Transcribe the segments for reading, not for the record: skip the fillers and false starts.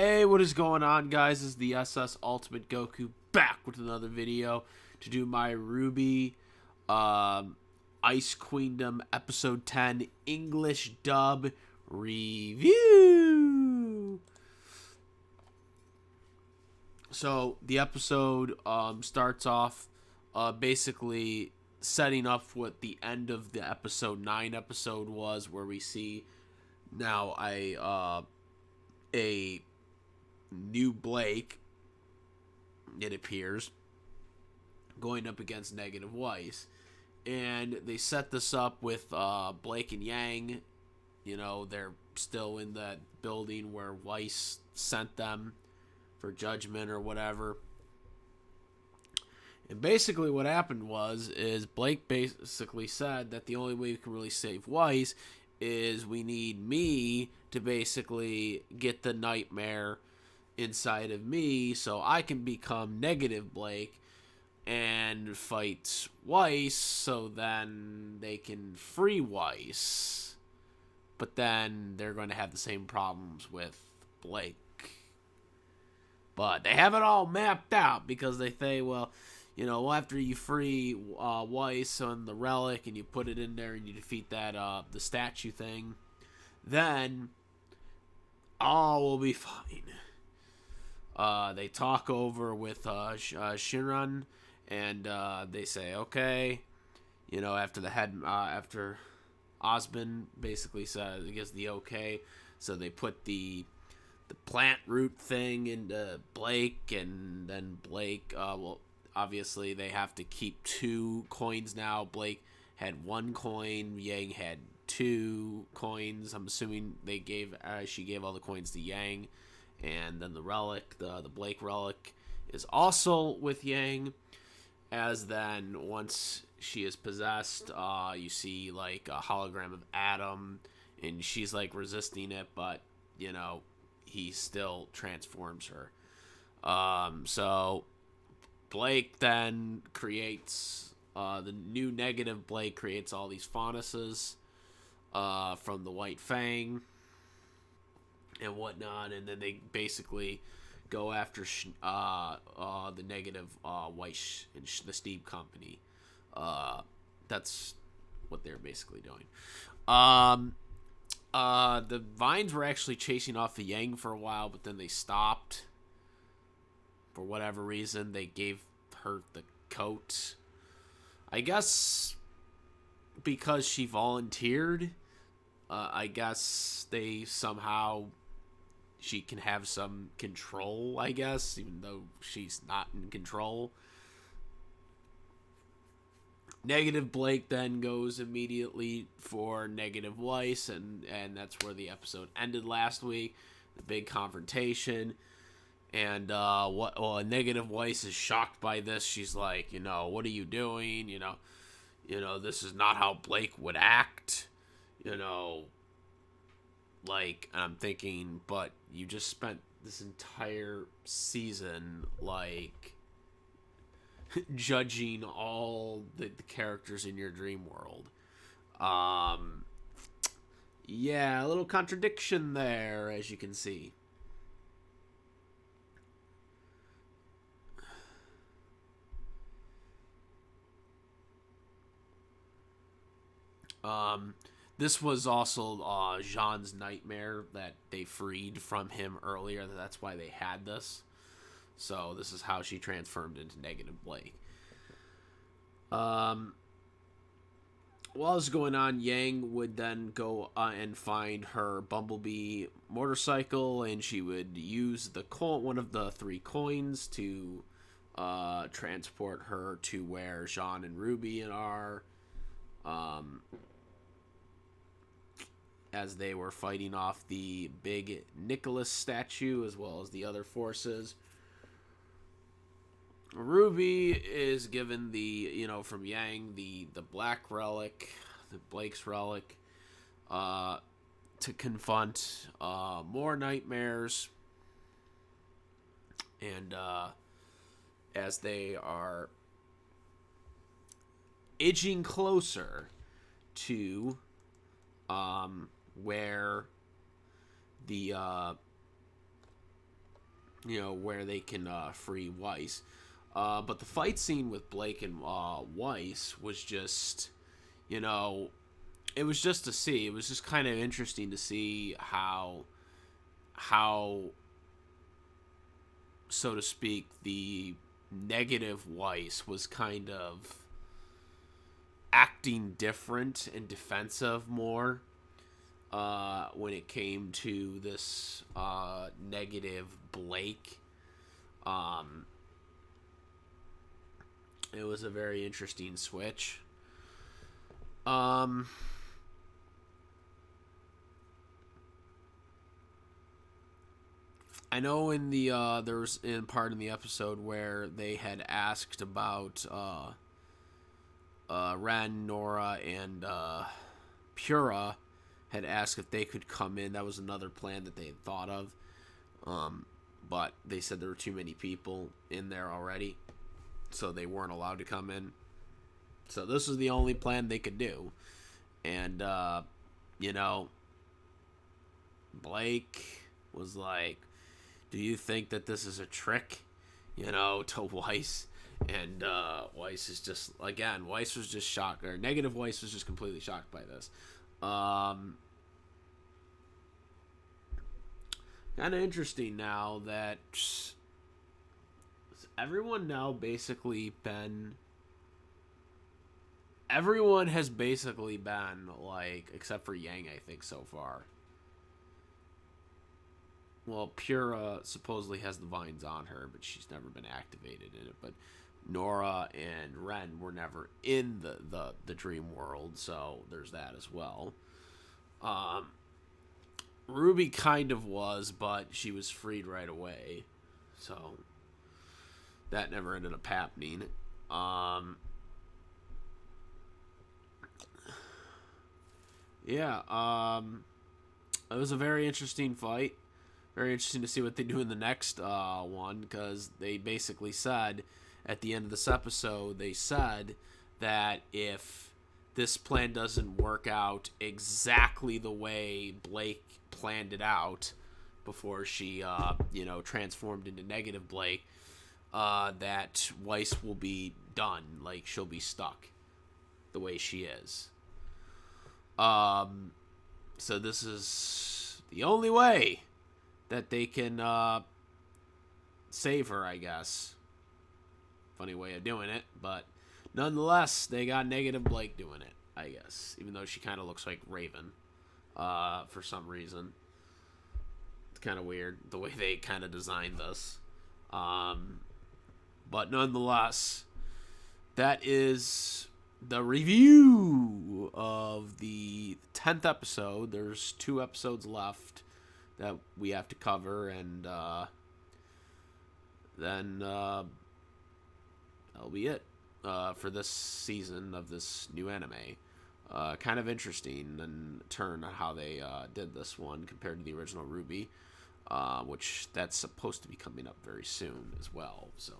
Hey, what is going on, guys? This is the SS Ultimate Goku back with another video to do my RWBY Ice Queendom Episode 10 English Dub Review. So, the episode starts off basically setting up what the end of the Episode 9 episode was, where we see now a new Blake, it appears, going up against Nega Weiss. And they set this up with Blake and Yang. You know, they're still in that building where Weiss sent them for judgment or whatever. And basically what happened is Blake basically said that the only way we can really save Weiss is we need me to basically get the nightmare inside of me so I can become Negative Blake and fight Weiss so then they can free Weiss. But then they're going to have the same problems with Blake. But they have it all mapped out because they say, well, you know, after you free Weiss on the relic and you put it in there and you defeat that the statue thing, then all will be fine. They talk over with Shinran, and they say, okay, you know, after Osmond basically says, I guess, the okay, so they put the plant root thing into Blake, and then Blake, well, obviously they have to keep 2 coins now. Blake had 1 coin, Yang had 2 coins. I'm assuming she gave all the coins to Yang. And then the relic, the Blake relic, is also with Yang. As then, once she is possessed, you see like a hologram of Adam, and she's like resisting it, but you know, he still transforms her. So Blake then creates the new Negative Blake creates all these faunuses from the White Fang and whatnot, and then they basically go after the Negative Weiss and the Steam Company. That's what they're basically doing. The Vines were actually chasing off the Yang for a while, but then they stopped. For whatever reason, they gave her the coat. I guess because she volunteered. I guess they somehow... she can have some control, I guess, even though she's not in control. Negative Blake then goes immediately for Negative Weiss, and that's where the episode ended last week. The big confrontation. And Negative Weiss is shocked by this. She's like, you know, what are you doing? You know, this is not how Blake would act. You know, like, and I'm thinking, but you just spent this entire season, like, judging all the characters in your dream world. Yeah, a little contradiction there, as you can see. This was also Jean's nightmare that they freed from him earlier. That's why they had this. So this is how she transformed into Negative Blake. While this is going on, Yang would then go and find her Bumblebee motorcycle, and she would use one of the 3 coins to transport her to where Jean and RWBY are. As they were fighting off the big Nicholas statue as well as the other forces. RWBY is given from Yang, the black relic, the Blake's relic, to confront more nightmares. And as they are edging closer to where the where they can free Weiss. But the fight scene with Blake and Weiss was just, it was just to see. It was just kind of interesting to see how, so to speak, the negative Weiss was kind of acting different and defensive more when it came to this negative Blake. It was a very interesting switch. I know in the there was in part in the episode where they had asked about Ren, Nora, and Pura had asked if they could come in. That was another plan that they had thought of, but they said there were too many people in there already, so they weren't allowed to come in. So this was the only plan they could do, and Blake was like, do you think that this is a trick, to Weiss? And Weiss is just, again, Weiss was just shocked, or negative Weiss was just completely shocked by this. Kind of interesting now that everyone has basically been, like, except for Yang, I think, so far. Well, Pura supposedly has the vines on her, but she's never been activated in it. But Nora and Ren were never in the dream world, so there's that as well. RWBY kind of was, but she was freed right away, so that never ended up happening. It was a very interesting fight. Very interesting to see what they do in the next one, because they basically said at the end of this episode, they said that if this plan doesn't work out exactly the way Blake planned it out before she, transformed into negative Blake, that Weiss will be done. Like, she'll be stuck the way she is. So this is the only way that they can save her, I guess. Funny way of doing it, but nonetheless, they got negative Blake doing it, I guess. Even though she kind of looks like Raven for some reason. It's kind of weird, the way they kind of designed this. But nonetheless, that is the review of the 10th episode. There's 2 episodes left that we have to cover, and then that'll be it for this season of this new anime. Kind of interesting in turn on how they did this one compared to the original RWBY, which that's supposed to be coming up very soon as well. So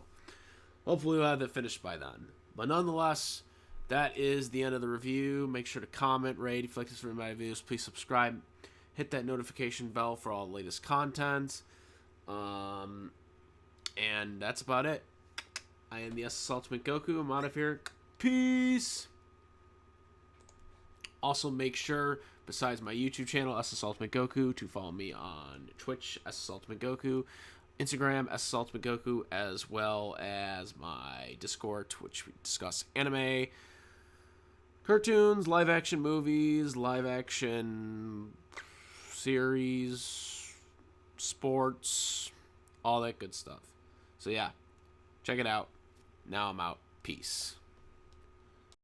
hopefully we'll have it finished by then. But nonetheless, that is the end of the review. Make sure to comment, rate. If you like this for my videos, please subscribe. Hit that notification bell for all the latest content. And that's about it. I am the SS Ultimate Goku. I'm out of here. Peace. Also, make sure, besides my YouTube channel, SS Ultimate Goku, to follow me on Twitch, SS Ultimate Goku, Instagram, SS Ultimate Goku, as well as my Discord, which we discuss anime, cartoons, live action movies, live action series, sports, all that good stuff. So yeah, check it out. Now I'm out. Peace.